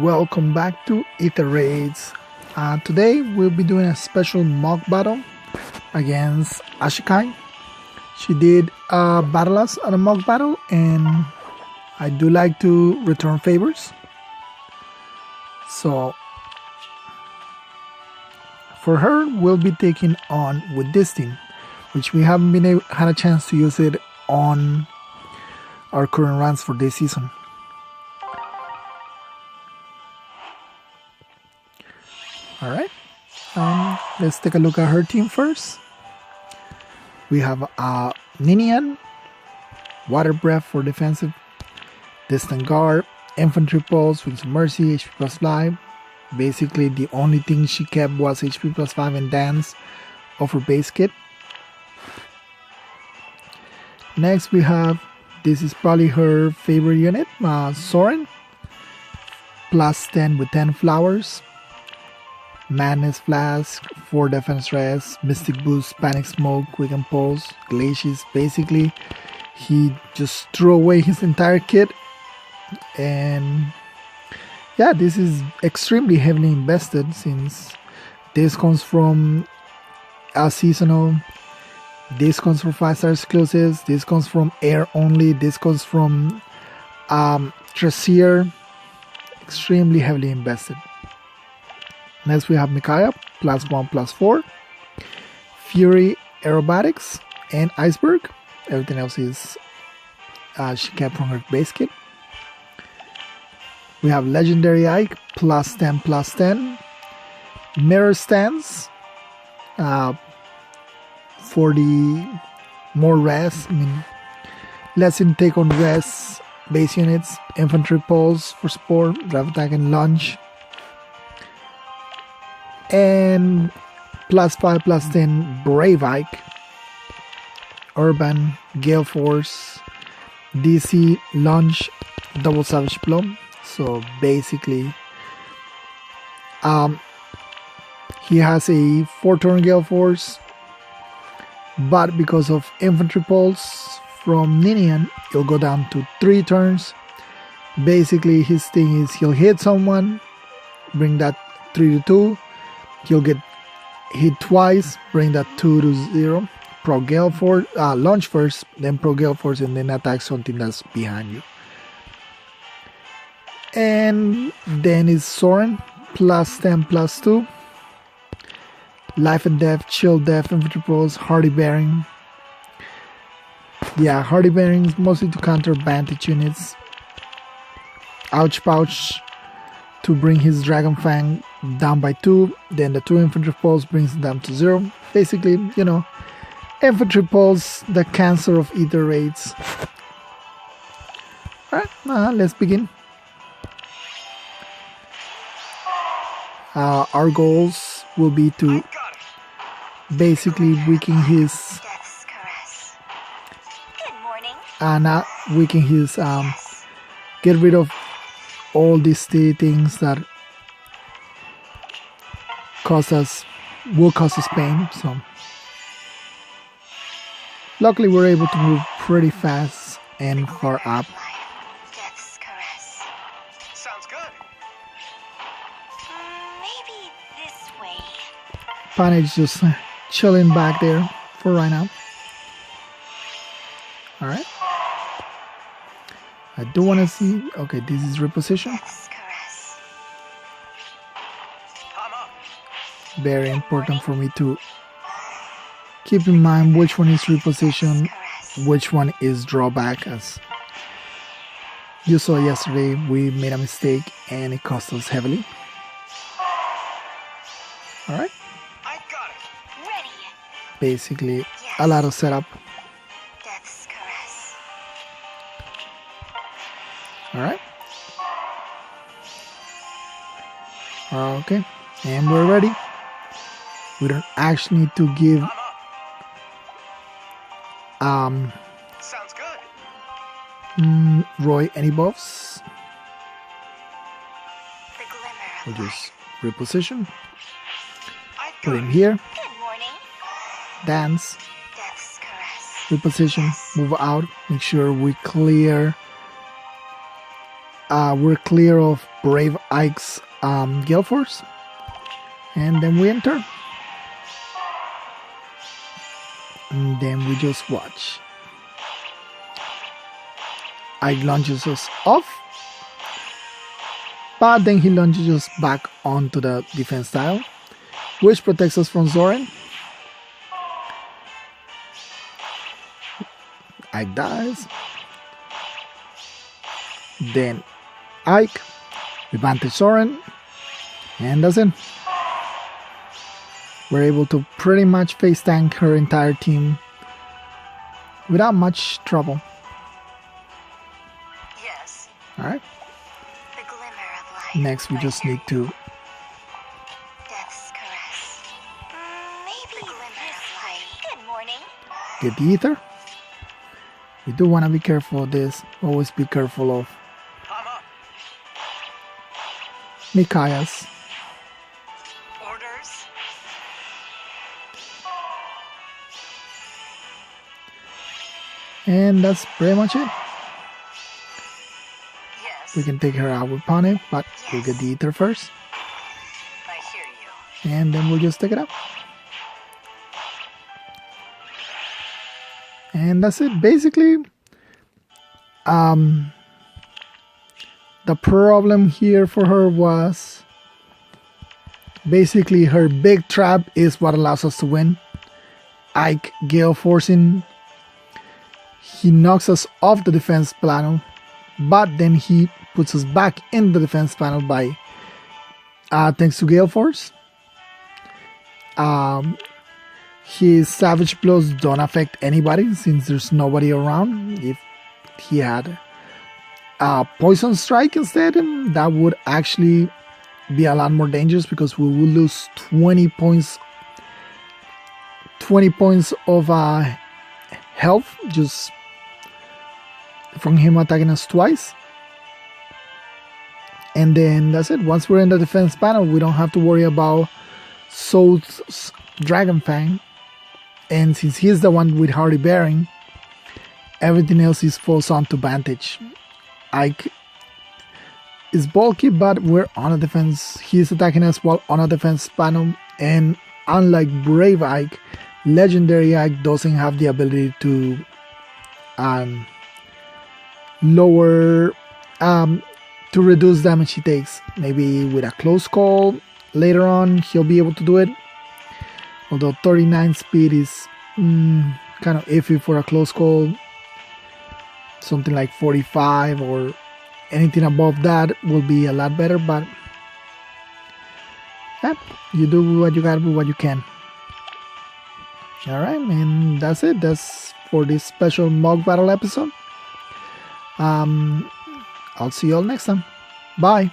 Welcome back to Aether Raids. Today we'll be doing a special mock battle against Ashikai. She did battle us at a mock battle, and I do like to return favors. So for her, we'll be taking on with this team, which we haven't had a chance to use it on our current runs for this season. Alright, let's take a look at her team first. We have Ninian, Water Breath for defensive, Distant Guard, Infantry Pulse, Wings of Mercy, HP plus 5. Basically, the only thing she kept was HP plus 5 and Dance of her base kit. Next, we have, this is probably her favorite unit, Soren, plus 10 with 10 flowers. Madness Flask, 4 Defense Rest, Mystic Boost, Panic Smoke, Quicken Pulse, Glaciers. Basically, he just threw away his entire kit, and yeah, this is extremely heavily invested since this comes from a seasonal, this comes from 5-star exclusives, this comes from air only, this comes from Trasier. Extremely heavily invested. Next we have Micaiah, plus 1, plus 4. Fury, Aerobatics, and Iceberg. Everything else is she kept from her base kit. We have Legendary Ike, plus 10, plus 10. Mirror Stance, for the more res. Less intake on res base units. Infantry Pulse for support, drive attack and lunge. And plus 5, plus 10 Brave Ike, Urban, Gale Force, DC, Lunge, Double Savage Blow. So basically, he has a 4-turn Gale Force, but because of Infantry Pulse from Ninian, it'll go down to 3 turns. Basically, his thing is he'll hit someone, bring that 3 to 2. He'll get hit twice, bring that 2 to 0. Pro Gale Force, launch first, then Pro Gale Force, and then attack something that's behind you. And then is Soren, plus 10, plus 2. Life and Death, Chill Death, Infantry Pulse, Hardy Bearing. Yeah, Hardy Bearing is mostly to counter Vantage units. Ouch Pouch to bring his Dragon Fang down by 2, then the 2 Infantry Pulse brings them to 0. Basically, you know, Infantry Pulse, the cancer of Aether Raids. Alright, let's begin. Our goals will be to basically weaken his not weaken his get rid of all these things that will cause us pain. So luckily we're able to move pretty fast and far up. Sounds good. Maybe this way. Panic's just chilling back there for right now. Alright. I do want to see. Okay, this is reposition. Very important for me to keep in mind which one is reposition, which one is drawback. As you saw yesterday, we made a mistake and it cost us heavily. Alright. Basically, a lot of setup. Alright. Okay, and we're ready. We don't actually need to give sounds good. Roy any buffs. We'll just reposition. Put him here. Dance. Reposition. Move out. Make sure we clear. We're clear of Brave Ike's Gale Force. And then we enter. And then we just watch. Ike launches us off. But then he launches us back onto the defense tile, which protects us from Zoran. Ike dies. Then Ike, we vantage Zoran, and that's it. We're able to pretty much face tank her entire team without much trouble. Yes. Alright. The glimmer of light. Next we just need to Death's caress. Maybe the glimmer of light. Good morning. get the Aether. You do want to be careful of this. Always be careful of Mikaya's. Orders. And that's pretty much it. Yes. We can take her out with Pane, but we'll get the Aether first. I hear you. And then we'll just take it out. And that's it. Basically, the problem here for her was basically her big trap is what allows us to win. Ike Gale Forcing. He knocks us off the defense panel, but then he puts us back in the defense panel by thanks to Gale Force. His savage blows don't affect anybody since there's nobody around. If he had a poison strike instead, that would actually be a lot more dangerous because we will lose 20 points of health just from him attacking us twice. And then that's it. Once we're in the defense panel, we don't have to worry about Soul's Dragon Fang. And since he's the one with Hardy Bearing, everything else falls onto Vantage. Ike is bulky, but we're on a defense. He's attacking us while on a defense panel. And unlike Brave Ike, Legendary Ike doesn't have the ability to lower, to reduce damage he takes. Maybe with a close call later on, he'll be able to do it. Although 39 speed is kind of iffy for a close call. Something like 45 or anything above that will be a lot better. But yeah, you do what you gotta do, what you can. Alright, and that's it. That's for this special mock battle episode. I'll see you all next time. Bye.